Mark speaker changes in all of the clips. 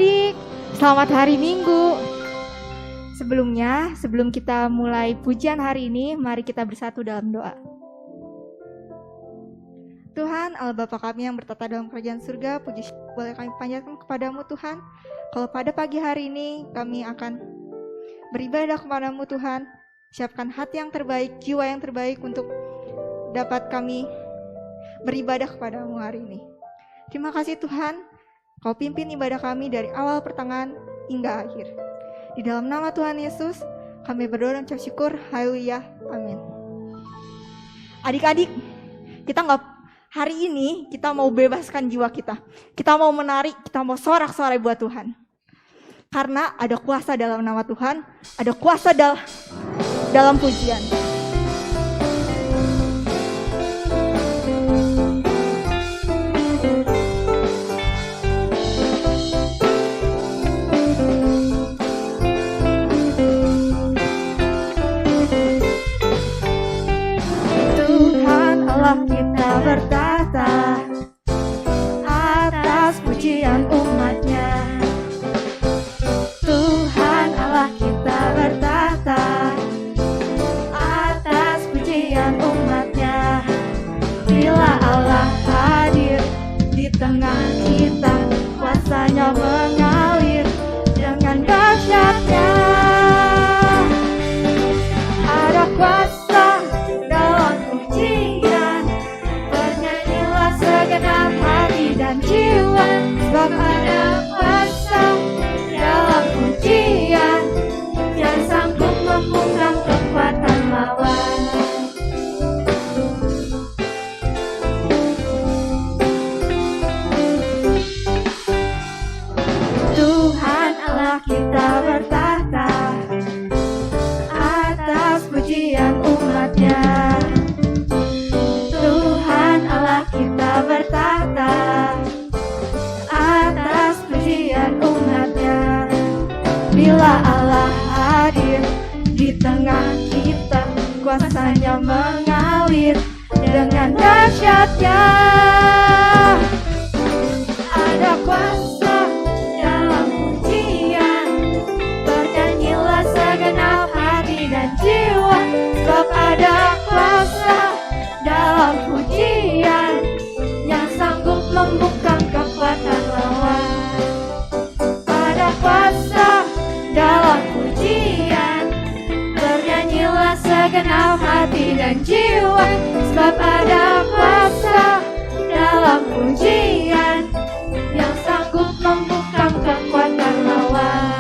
Speaker 1: adik-adik, selamat hari Minggu. Sebelum kita mulai pujian hari ini, mari kita bersatu dalam doa. Tuhan, Allah Bapa kami yang bertata dalam kerajaan surga, puji syukur boleh kami panjatkan kepadamu Tuhan. Kalau pada pagi hari ini kami akan beribadah kepadamu Tuhan, siapkan hati yang terbaik, jiwa yang terbaik untuk dapat kami beribadah kepadamu hari ini. Terima kasih Tuhan, Kau pimpin ibadah kami dari awal pertengahan hingga akhir. Di dalam nama Tuhan Yesus, kami berdoa dan ucap syukur. Haleluya. Amin. Adik-adik, hari ini kita mau bebaskan jiwa kita. Kita mau menarik, kita mau sorak-sorai buat Tuhan. Karena ada kuasa dalam nama Tuhan, ada kuasa dalam pujian. Kita bertata atas pujian umatnya. Tuhan Allah kita bertata atas pujian umatnya. Bila Allah hadir di tengah kita, kuasanya mengalir dengan dahsyatnya. Ada kuasa dalam pujian, segenap hati dan jiwa, sebab ada kuasa dalam pujian yang sanggup membungkam kekuatan lawan. Tuhan Allah kita bertata atas pujian umatnya. Kita bertata atas pujian umatnya. Bila Allah hadir di tengah kita, kuasanya mengalir dengan dahsyatnya. Ada kuasa dalam pujian, bernyanyilah segenap hati dan jiwa, sebab ada kuasa dalam pujian yang sanggup membungkam kekuatan lawan. Ada kuasa dalam pujian, bernyanyilah segenap hati dan jiwa, sebab ada kuasa dalam pujian yang sanggup membungkam kekuatan lawan.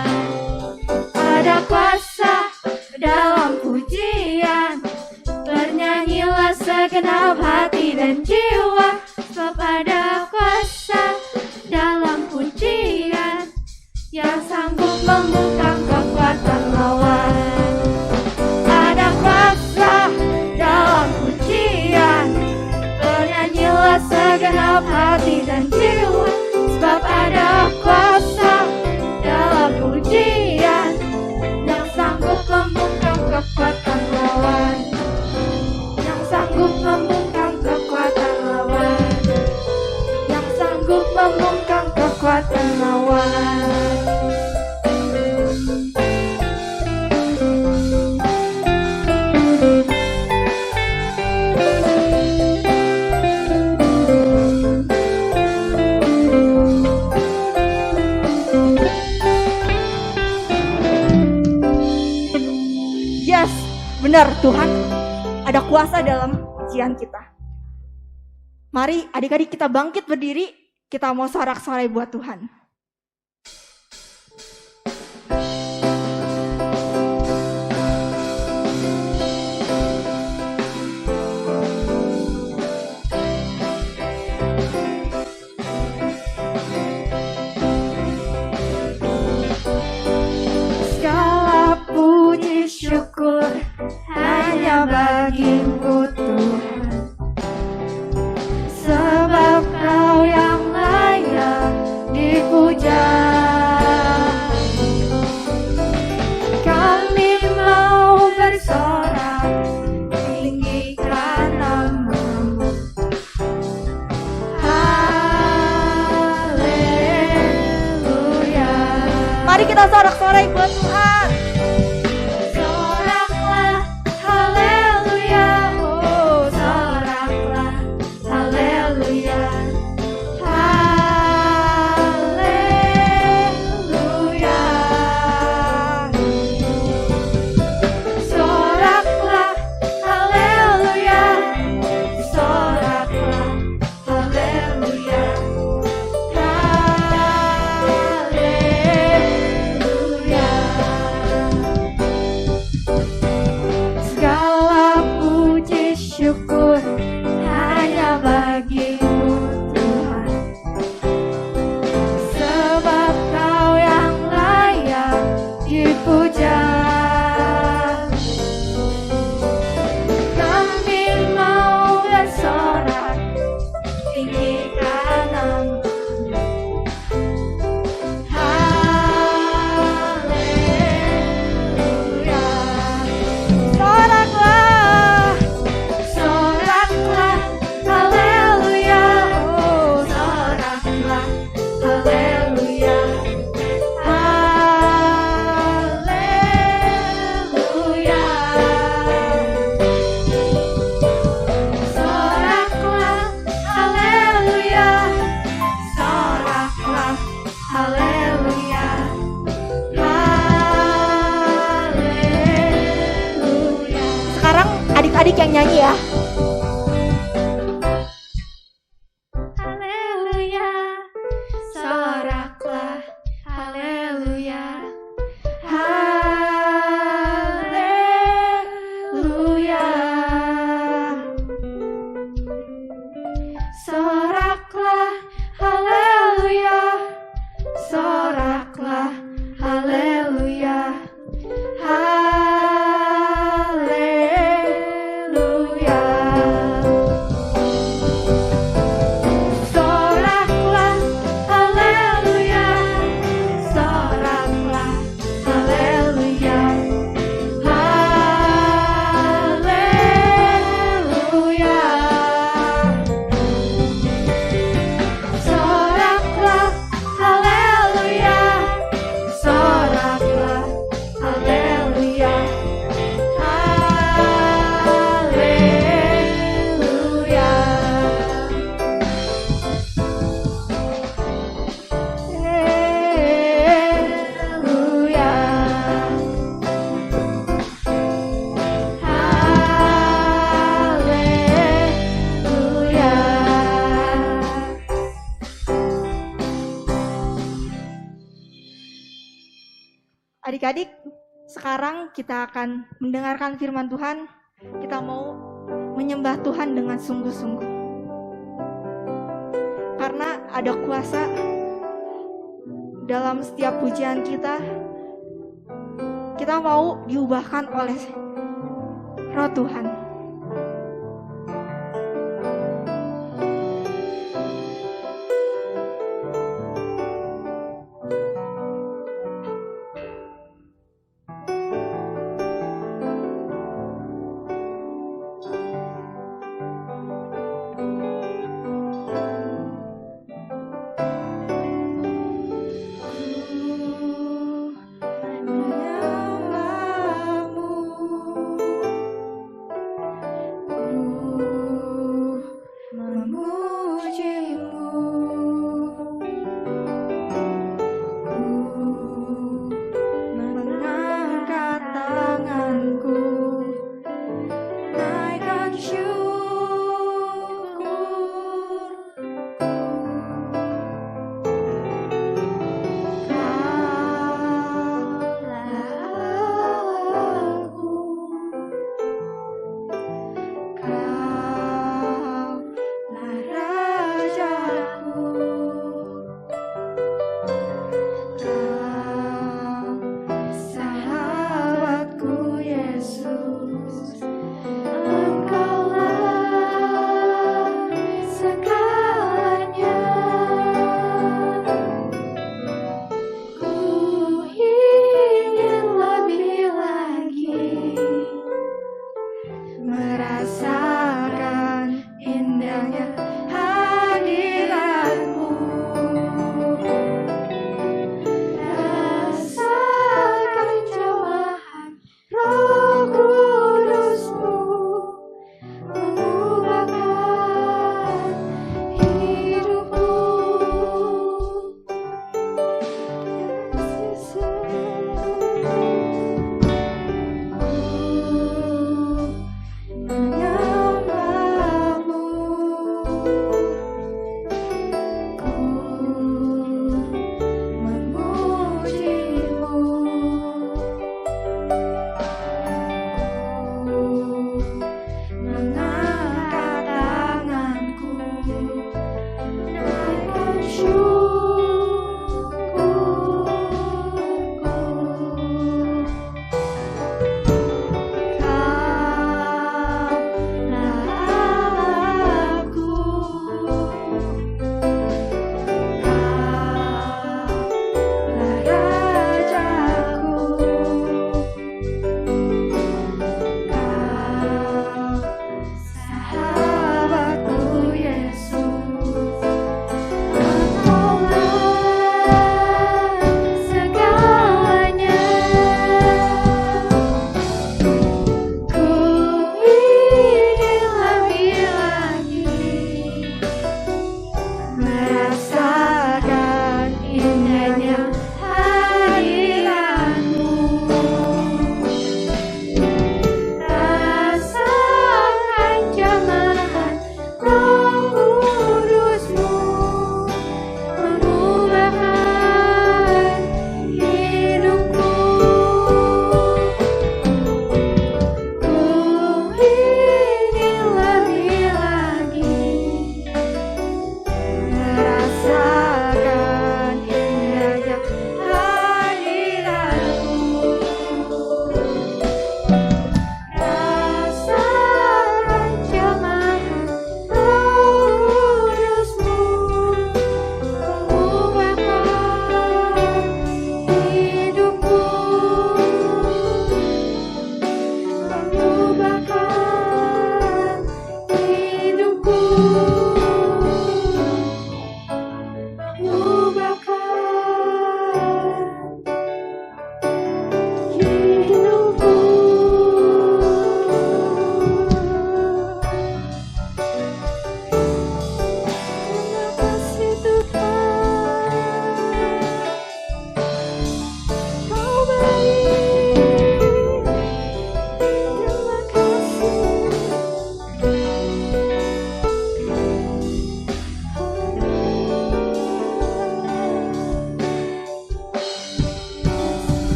Speaker 1: Ada kuasa dalam pujian, bernyanyilah segenap hati dan jiwa, sebab ada kuasa dalam pujian yang sanggup membungkam kekuatan lawan. Ada kuasa dalam pujian, bernyanyilah segenap hati dan jiwa, sebab ada kuasa dalam pujian yang sanggup membungkam kekuatan lawan. Sanggup membungkam kekuatan lawan, yang sanggup membungkam kekuatan lawan. Yes, benar Tuhan. Ada kuasa dalam pujian kita. Mari adik-adik kita bangkit berdiri, kita mau sorak-sorai buat Tuhan. Segala puji syukur hanya bagimu Tuhan, sebab Kau yang layak dipuja. Kami mau bersorak tinggikan nama-Mu. Haleluya. Mari kita sorak-sorai buat Tuhan.
Speaker 2: Soraklah, haleluya. Oh, soraklah, haleluya. Haleluya. Soraklah, haleluya. Soraklah, haleluya. Haleluya. Segala puji syukur hanya bagimu Tuhan, sebab Kau yang layak dipuja. Kami mau bersorak tinggikan nama. Haleluya.
Speaker 1: Soraklah.
Speaker 2: Soraklah, haleluya. Oh, soraklah, haleluya. Haleluya. Soraklah, haleluya. Soraklah, haleluya. Haleluya.
Speaker 1: Sekarang adik-adik yang nyanyi ya.
Speaker 2: Haleluya, soraklah, haleluya, haleluya. Soraklah, haleluya, soraklah, haleluya, haleluya. Soraklah, haleluya, soraklah, haleluya, haleluya. Soraklah, haleluya, soraklah, haleluya,
Speaker 1: Adik-adik, sekarang kita akan mendengarkan firman Tuhan. Kita mau menyembah Tuhan dengan sungguh-sungguh. Karena ada kuasa dalam setiap pujian kita. Kita mau diubahkan oleh Roh Tuhan.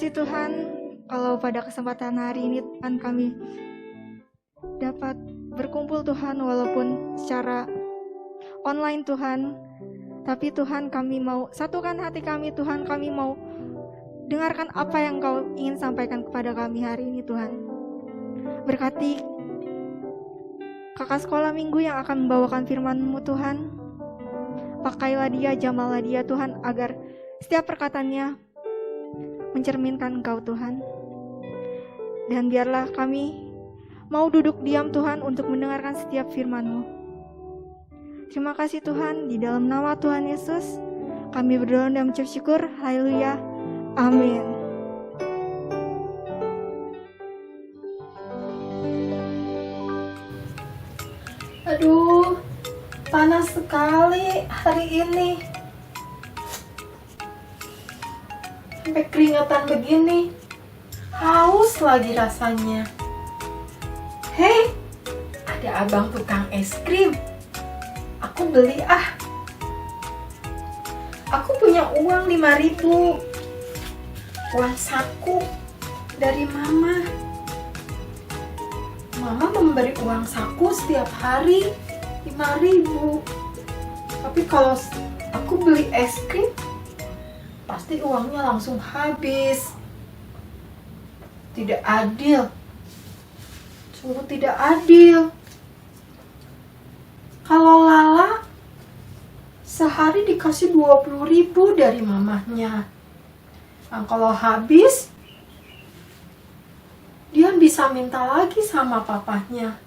Speaker 1: kasih Tuhan, kalau pada kesempatan hari ini Tuhan kami dapat berkumpul Tuhan walaupun secara online Tuhan. Tapi Tuhan, kami mau satukan hati kami Tuhan, kami mau dengarkan apa yang Kau ingin sampaikan kepada kami hari ini Tuhan. Berkati kakak sekolah minggu yang akan membawakan firman-Mu Tuhan. Pakailah dia, jamalah dia Tuhan, agar setiap perkataannya mencerminkan Engkau Tuhan. Dan biarlah kami mau duduk diam Tuhan untuk mendengarkan setiap firman-Mu. Terima kasih Tuhan, di dalam nama Tuhan Yesus kami berdoa dan mengucap syukur. Haleluya. Amin.
Speaker 3: Aduh, panas sekali hari ini. Sampai keringetan begini. Haus lagi rasanya. Hei, ada abang tukang es krim. Aku beli ah. Aku punya uang 5.000. Uang saku dari mama. Mama memberi uang saku setiap hari 5.000. Tapi kalau aku beli es krim, pasti uangnya langsung habis. Tidak adil. Sungguh tidak adil. Kalau Lala sehari dikasih 20.000 dari mamahnya. Nah, kalau habis, dia bisa minta lagi sama papahnya.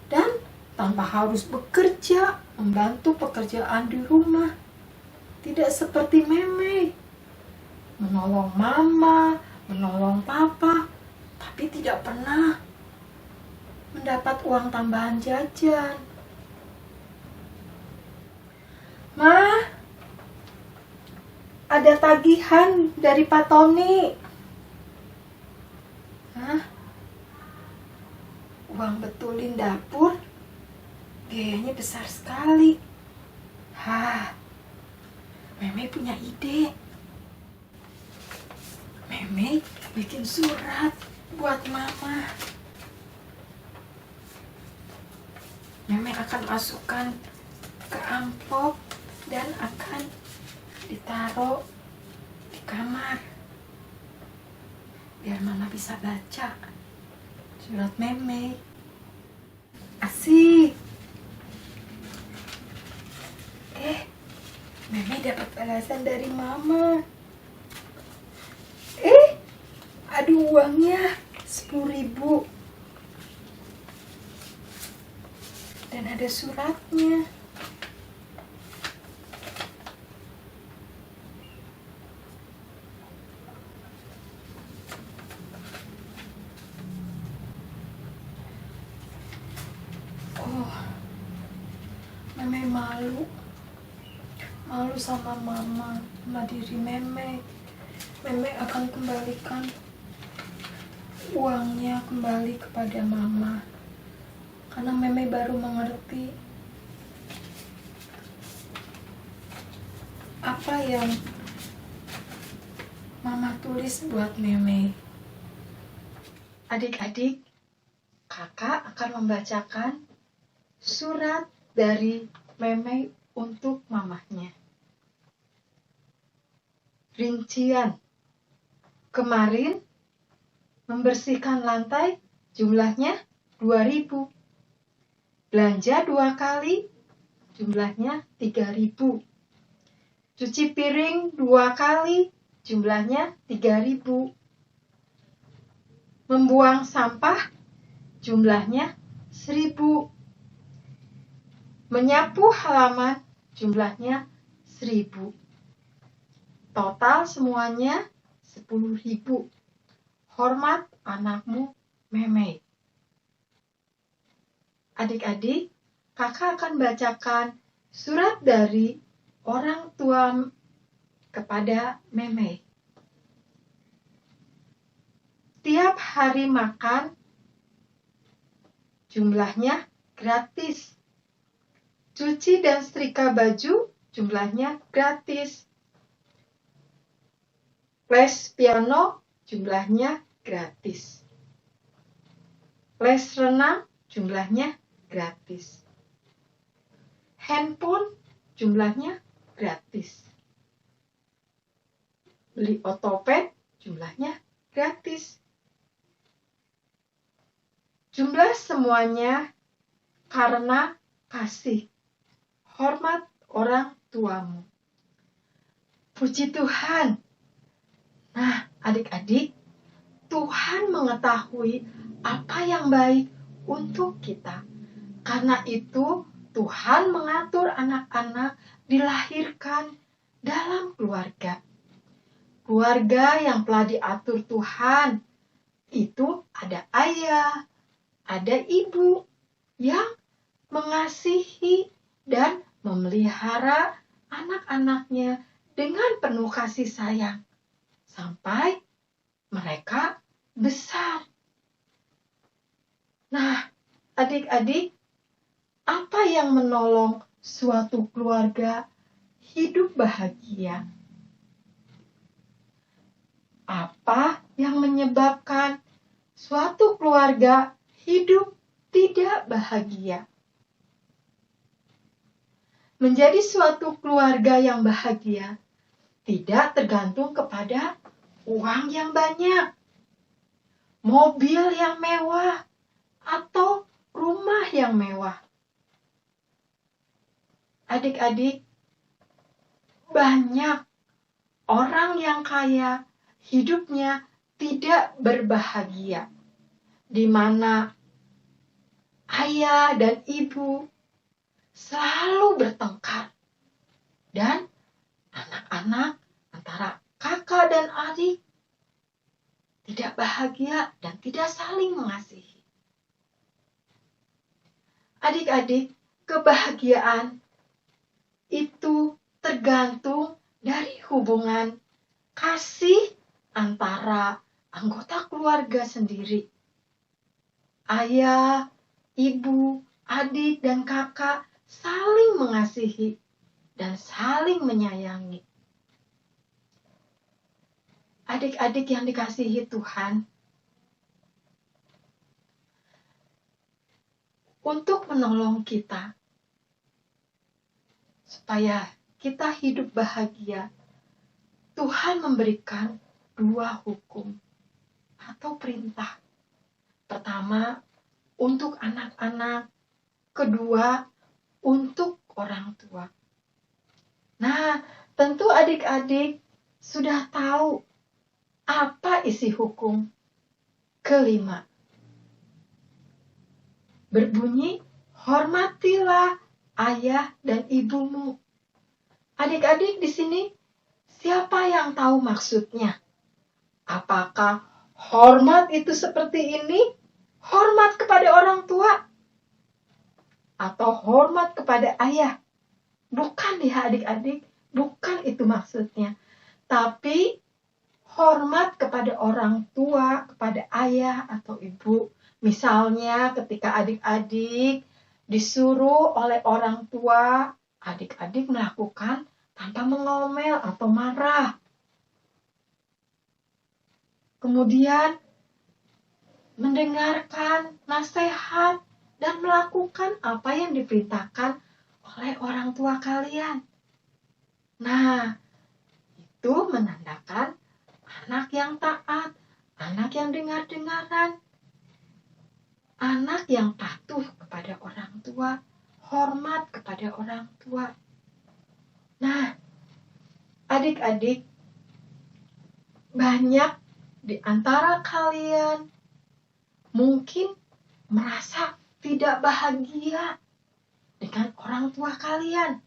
Speaker 3: Dan tanpa harus bekerja, membantu pekerjaan di rumah. Tidak seperti Meme. Menolong mama, menolong papa, tapi tidak pernah mendapat uang tambahan jajan. Ma, ada tagihan dari Pak Tony. Hah? Uang betulin dapur? Biayanya besar sekali. Hah, Meme punya ide. Meme bikin surat buat mama. Meme akan masukkan ke amplop dan akan ditaruh di kamar biar mama bisa baca surat Meme. Asik. Meme dapat balasan dari mama. Ada uangnya 10.000 dan ada suratnya. Meme malu sama mama, sama diri Meme. Meme akan kembalikan uangnya kembali kepada mama, karena Meme baru mengerti apa yang mama tulis buat Meme. Adik-adik, kakak akan membacakan surat dari Meme untuk mamahnya. Rincian. Kemarin membersihkan lantai jumlahnya 2.000. Belanja 2 kali jumlahnya 3.000. Cuci piring 2 kali jumlahnya 3.000. Membuang sampah jumlahnya 1.000. Menyapu halaman jumlahnya 1.000. Total semuanya 10.000. Hormat anakmu Meme. Adik-adik, kakak akan bacakan surat dari orang tua kepada Meme. Tiap hari makan jumlahnya gratis. Cuci dan setrika baju jumlahnya gratis. Les piano
Speaker 4: jumlahnya gratis. Les renang jumlahnya gratis. Handphone jumlahnya gratis. Beli otopet jumlahnya gratis. Jumlah semuanya karena kasih, hormat orang tuamu. Puji Tuhan. Nah, adik-adik, Tuhan mengetahui apa yang baik untuk kita. Karena itu, Tuhan mengatur anak-anak dilahirkan dalam keluarga. Keluarga yang telah diatur Tuhan, itu ada ayah, ada ibu yang mengasihi dan memelihara anak-anaknya dengan penuh kasih sayang sampai mereka besar. Nah, adik-adik, apa yang menolong suatu keluarga hidup bahagia? Apa yang menyebabkan suatu keluarga hidup tidak bahagia? Menjadi suatu keluarga yang bahagia tidak tergantung kepada uang yang banyak, mobil yang mewah, atau rumah yang mewah. Adik-adik, banyak orang yang kaya hidupnya tidak berbahagia, di mana ayah dan ibu selalu bertengkar, dan anak-anak antara kakak dan adik tidak bahagia dan tidak saling mengasihi. Adik-adik, kebahagiaan itu tergantung dari hubungan kasih antara anggota keluarga sendiri. Ayah, ibu, adik, dan kakak saling mengasihi dan saling menyayangi. Adik-adik yang dikasihi Tuhan, untuk menolong kita supaya kita hidup bahagia, Tuhan memberikan 2 hukum atau perintah. Pertama, untuk anak-anak. Kedua, untuk orang tua. Nah, tentu adik-adik sudah tahu apa isi hukum kelima. Berbunyi, hormatilah ayah dan ibumu. Adik-adik di sini, siapa yang tahu maksudnya? Apakah hormat itu seperti ini? Hormat kepada orang tua? Atau hormat kepada ayah? Bukan ya adik-adik, bukan itu maksudnya. Tapi hormat kepada orang tua, kepada ayah atau ibu. Misalnya ketika adik-adik disuruh oleh orang tua, adik-adik melakukan tanpa mengomel atau marah. Kemudian mendengarkan nasihat dan melakukan apa yang diperintahkan oleh orang tua kalian. Nah, itu menandakan anak yang taat, anak yang dengar-dengaran, anak yang patuh kepada orang tua, hormat kepada orang tua. Nah, adik-adik, banyak di antara kalian mungkin merasa tidak bahagia dengan orang tua kalian.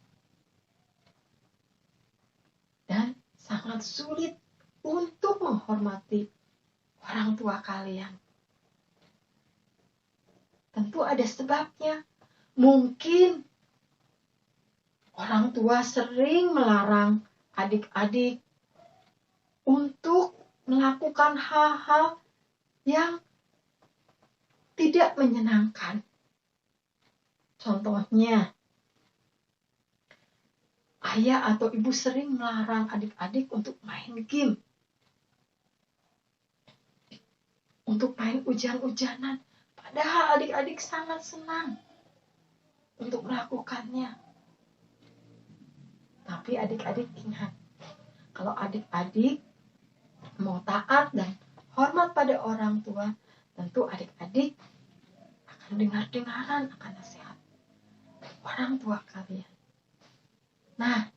Speaker 4: Dan sangat sulit untuk menghormati orang tua kalian. Tentu ada sebabnya. Mungkin orang tua sering melarang adik-adik untuk melakukan hal-hal yang tidak menyenangkan. Contohnya, ayah atau ibu sering melarang adik-adik untuk main game. untuk main hujan-hujanan. Padahal adik-adik sangat senang untuk melakukannya. Tapi adik-adik ingat, kalau adik-adik mau taat dan hormat pada orang tua, tentu adik-adik akan dengar-dengaran akan nasihat orang tua kalian. Nah,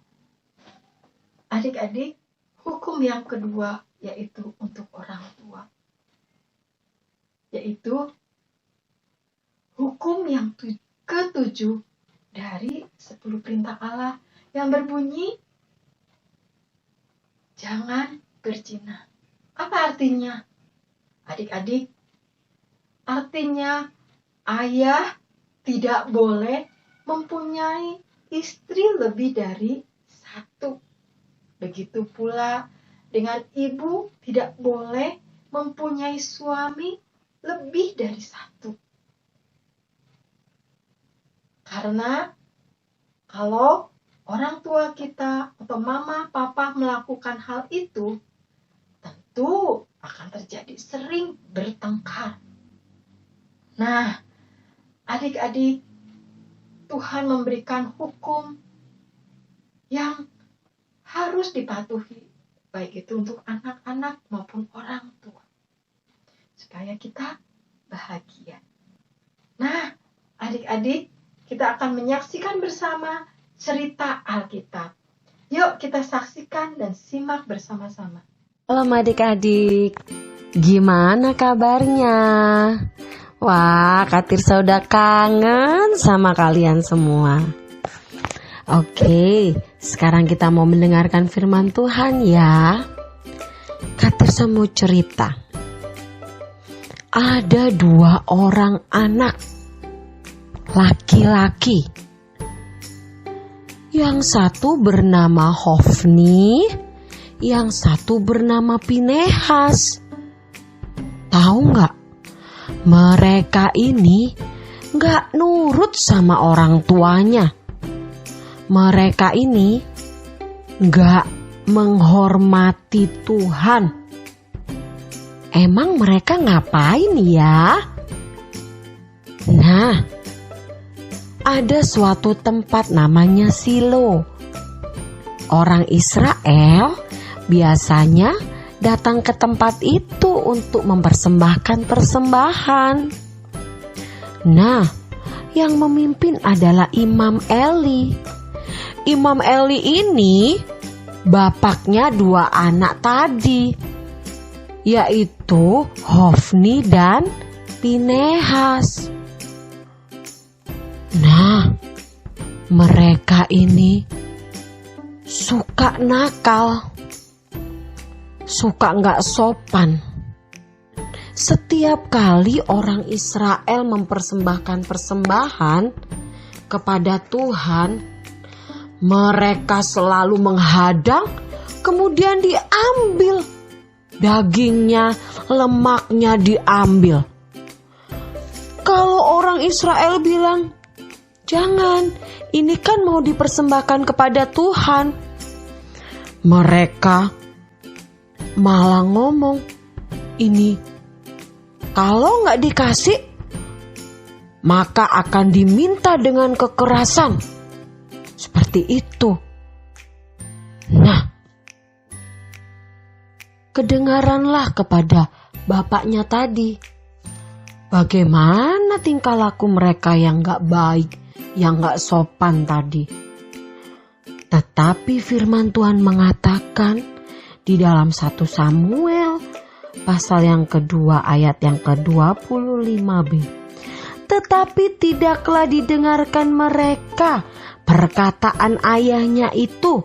Speaker 4: adik-adik, hukum yang kedua yaitu untuk orang tua, yaitu hukum yang ketujuh dari 10 perintah Allah yang berbunyi, jangan berzina. Apa artinya? Adik-adik, artinya ayah tidak boleh mempunyai istri lebih dari satu. Begitu pula dengan ibu tidak boleh mempunyai suami lebih dari satu. Karena kalau orang tua kita atau mama, papa melakukan hal itu, tentu akan terjadi sering bertengkar. Nah, adik-adik, Tuhan memberikan hukum yang harus dipatuhi, baik itu untuk anak-anak maupun orang tua, supaya kita bahagia. Nah, adik-adik, kita akan menyaksikan bersama cerita Alkitab. Yuk kita saksikan dan simak bersama-sama.
Speaker 5: Halo adik-adik, gimana kabarnya? Wah, Kak Tirsa udah kangen sama kalian semua. Oke, sekarang kita mau mendengarkan firman Tuhan ya. Kak Tirsa mau cerita. Ada 2 orang anak laki-laki. Yang satu bernama Hofni, yang satu bernama Pinehas. Tahu nggak? Mereka ini nggak nurut sama orang tuanya. Mereka ini nggak menghormati Tuhan. Emang mereka ngapain ya? Nah, ada suatu tempat namanya Silo. Orang Israel biasanya datang ke tempat itu untuk mempersembahkan persembahan. Nah, yang memimpin adalah Imam Eli. Imam Eli ini bapaknya 2 anak tadi, yaitu Hofni dan Pinehas. Nah, mereka ini suka nakal, suka nggak sopan. Setiap kali orang Israel mempersembahkan persembahan kepada Tuhan, mereka selalu menghadang, kemudian diambil dagingnya, lemaknya diambil. Kalau orang Israel bilang, jangan, ini kan mau dipersembahkan kepada Tuhan, mereka malah ngomong, ini kalau nggak dikasih, maka akan diminta dengan kekerasan. Seperti itu. Nah, kedengaranlah kepada bapaknya tadi, bagaimana tingkah laku mereka yang gak baik, yang gak sopan tadi. Tetapi firman Tuhan mengatakan di dalam 1 Samuel pasal yang kedua ayat yang ke-25b. Tetapi tidaklah didengarkan mereka perkataan ayahnya itu,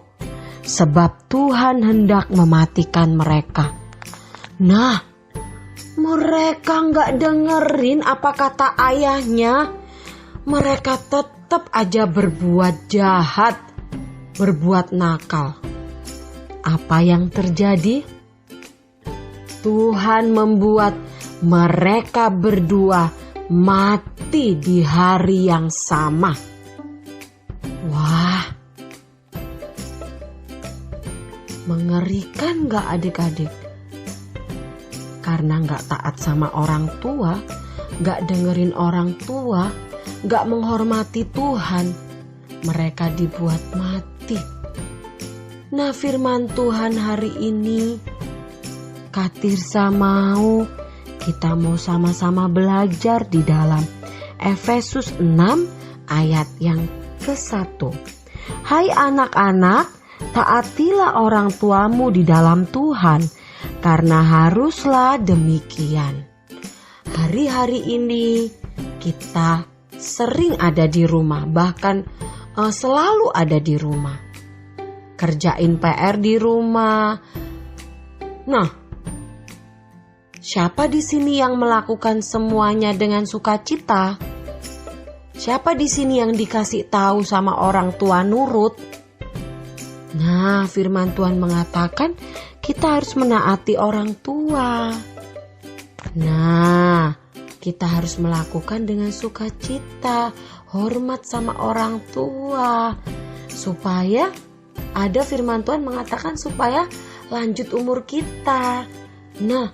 Speaker 5: sebab Tuhan hendak mematikan mereka. Nah, mereka gak dengerin apa kata ayahnya. Mereka tetap aja berbuat jahat, berbuat nakal. Apa yang terjadi? Tuhan membuat mereka berdua mati di hari yang sama. Wah, mengerikan gak adik-adik? karena nggak taat sama orang tua, nggak dengerin orang tua, nggak menghormati Tuhan, mereka dibuat mati. Nah, firman Tuhan hari ini, Kak Tirsa mau sama-sama belajar di dalam Efesus 6 ayat yang ke-1. Hai anak-anak, taatilah orang tuamu di dalam Tuhan, karena haruslah demikian. Hari-hari ini kita sering ada di rumah, bahkan selalu ada di rumah. Kerjain PR di rumah. Nah, siapa di sini yang melakukan semuanya dengan sukacita? Siapa di sini yang dikasih tahu sama orang tua nurut? Nah, firman Tuhan mengatakan kita harus menaati orang tua. Nah, kita harus melakukan dengan sukacita, hormat sama orang tua. Supaya ada firman Tuhan mengatakan supaya lanjut umur kita. Nah,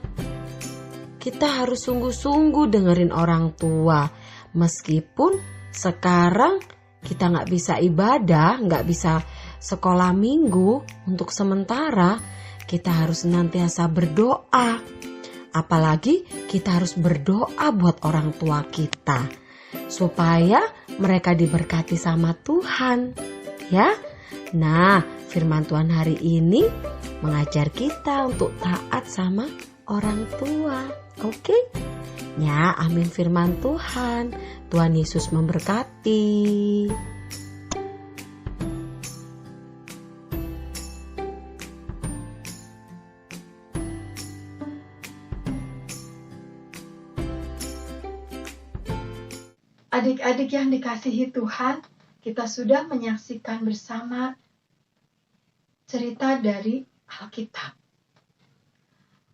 Speaker 5: kita harus sungguh-sungguh dengerin orang tua. Meskipun sekarang kita nggak bisa ibadah, nggak bisa sekolah minggu untuk sementara, kita harus senantiasa berdoa. Apalagi kita harus berdoa buat orang tua kita, supaya mereka diberkati sama Tuhan. Ya, nah firman Tuhan hari ini mengajar kita untuk taat sama orang tua. Oke? Ya, amin firman Tuhan. Tuhan Yesus memberkati.
Speaker 4: Adik-adik yang dikasihi Tuhan, kita sudah menyaksikan bersama cerita dari Alkitab.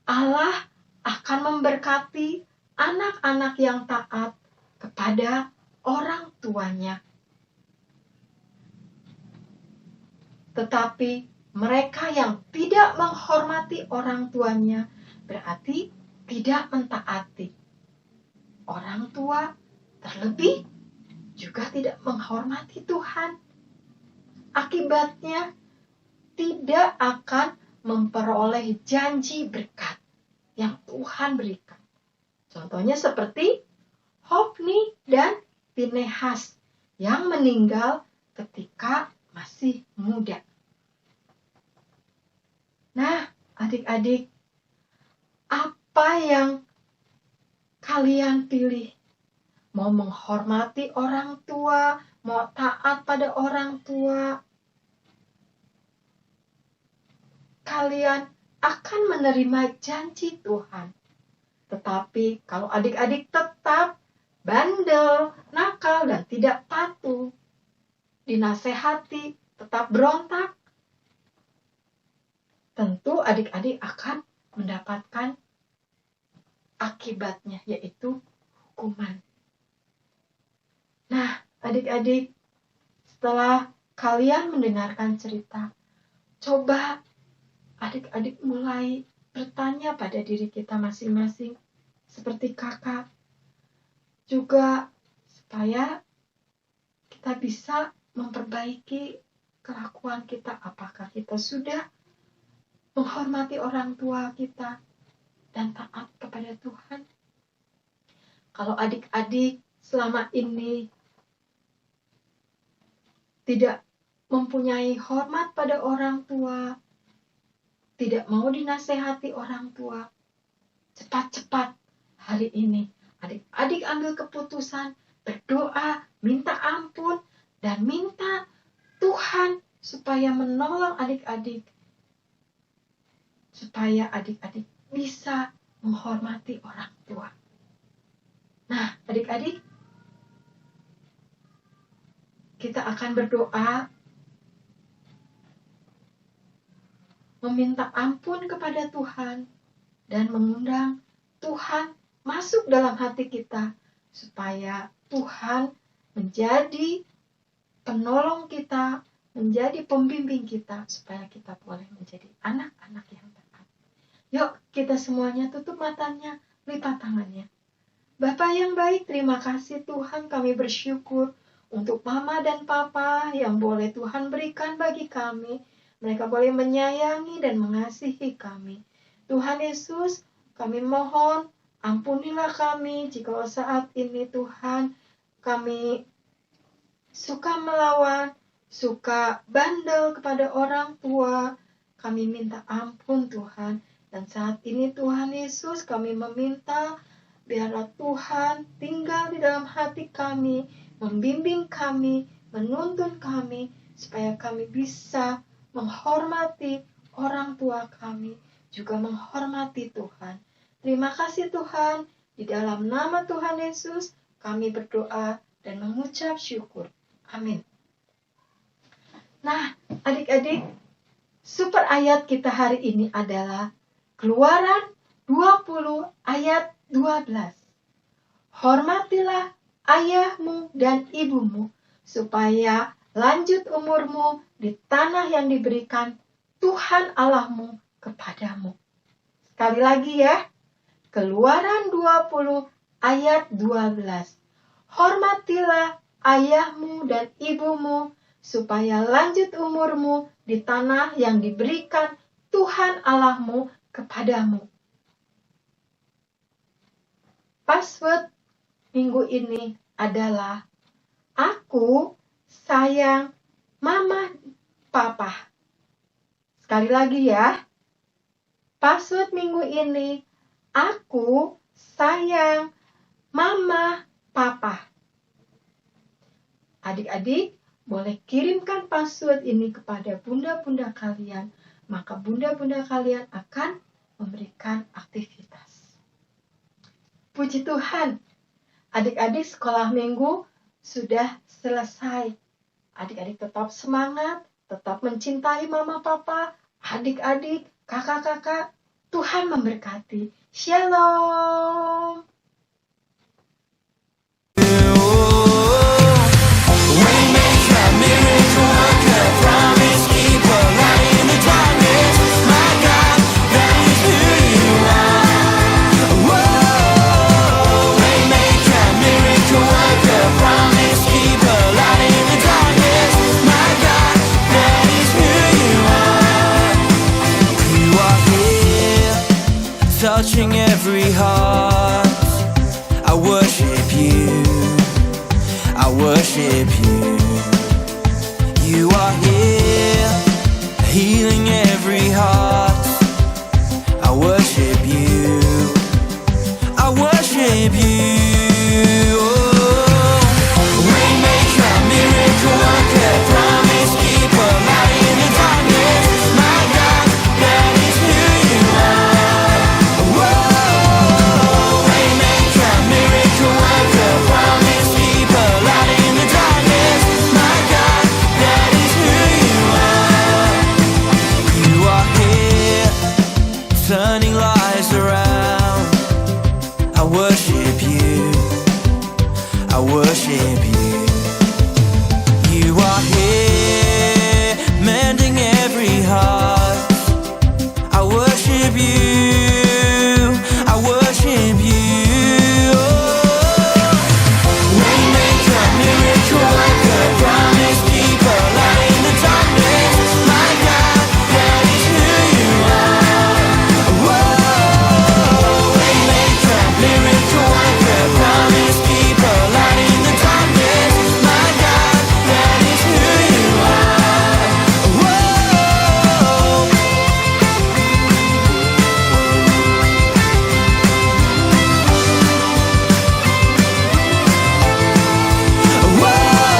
Speaker 4: Allah akan memberkati anak-anak yang taat kepada orang tuanya. Tetapi mereka yang tidak menghormati orang tuanya berarti tidak mentaati orang tua, terlebih juga tidak menghormati Tuhan. Akibatnya tidak akan memperoleh janji berkat yang Tuhan berikan. Contohnya seperti Hofni dan Pinehas yang meninggal ketika masih muda. Nah, adik-adik, apa yang kalian pilih? Mau menghormati orang tua, mau taat pada orang tua, kalian akan menerima janji Tuhan. Tetapi kalau adik-adik tetap bandel, nakal, dan tidak patuh, dinasehati, tetap berontak, tentu adik-adik akan mendapatkan akibatnya, yaitu hukuman. Nah, adik-adik, setelah kalian mendengarkan cerita, coba adik-adik mulai bertanya pada diri kita masing-masing, seperti kakak, juga supaya kita bisa memperbaiki kelakuan kita. Apakah kita sudah menghormati orang tua kita dan taat kepada Tuhan? Kalau adik-adik selama ini tidak mempunyai hormat pada orang tua, tidak mau dinasehati orang tua, cepat-cepat hari ini adik-adik ambil keputusan, berdoa, minta ampun, dan minta Tuhan supaya menolong adik-adik, supaya adik-adik bisa menghormati orang tua. Nah, adik-adik, kita akan berdoa meminta ampun kepada Tuhan dan mengundang Tuhan masuk dalam hati kita supaya Tuhan menjadi penolong kita, menjadi pembimbing kita supaya kita boleh menjadi anak-anak yang taat. Yuk kita semuanya tutup matanya, lipat tangannya. Bapa yang baik, terima kasih Tuhan, kami bersyukur untuk Mama dan Papa yang boleh Tuhan berikan bagi kami. Mereka boleh menyayangi dan mengasihi kami. Tuhan Yesus, kami mohon ampunilah kami jika saat ini Tuhan kami suka melawan, suka bandel kepada orang tua. Kami minta ampun Tuhan. Dan saat ini Tuhan Yesus kami meminta biarlah Tuhan tinggal di dalam hati kami, membimbing kami, menuntun kami, supaya kami bisa menghormati orang tua kami, juga menghormati Tuhan. Terima kasih Tuhan, di dalam nama Tuhan Yesus kami berdoa dan mengucap syukur. Amin. Nah, adik-adik, super ayat kita hari ini adalah Keluaran 20 ayat 12. Hormatilah ayahmu dan ibumu, supaya lanjut umurmu di tanah yang diberikan Tuhan Allahmu kepadamu. Sekali lagi ya, Keluaran 20 ayat 12. Hormatilah ayahmu dan ibumu, supaya lanjut umurmu di tanah yang diberikan Tuhan Allahmu kepadamu. Password minggu ini adalah aku sayang Mama Papa. Sekali lagi ya. Password minggu ini aku sayang Mama Papa. Adik-adik boleh kirimkan password ini kepada bunda-bunda kalian, maka bunda-bunda kalian akan memberikan aktivitas. Puji Tuhan, adik-adik sekolah minggu sudah selesai. Adik-adik tetap semangat, tetap mencintai Mama Papa, adik-adik, kakak-kakak. Tuhan memberkati. Shalom.
Speaker 6: Touching every heart, I worship you, I worship you. You are here, healing every heart, I worship you, I worship you. Oh, Waymaker, miracle worker, promise keeper, light in the darkness, my God, that is who you are. Turning lives around, I worship you, I worship you. You are here, mending every heart, I worship you, I worship you. Oh, Waymaker, miracle worker, promise keeper, light in the darkness, my God, that is who you are. Miracle worker, promise keeper, light in the darkness, my God, that is who you are. Whoa. Whoa.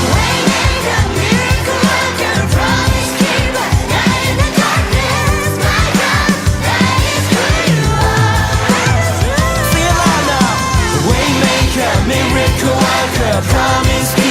Speaker 6: Waymaker, miracle worker, promise keeper, light in the darkness, my God, that is who you are. Sing it loud now. Waymaker, miracle worker, promise keeper.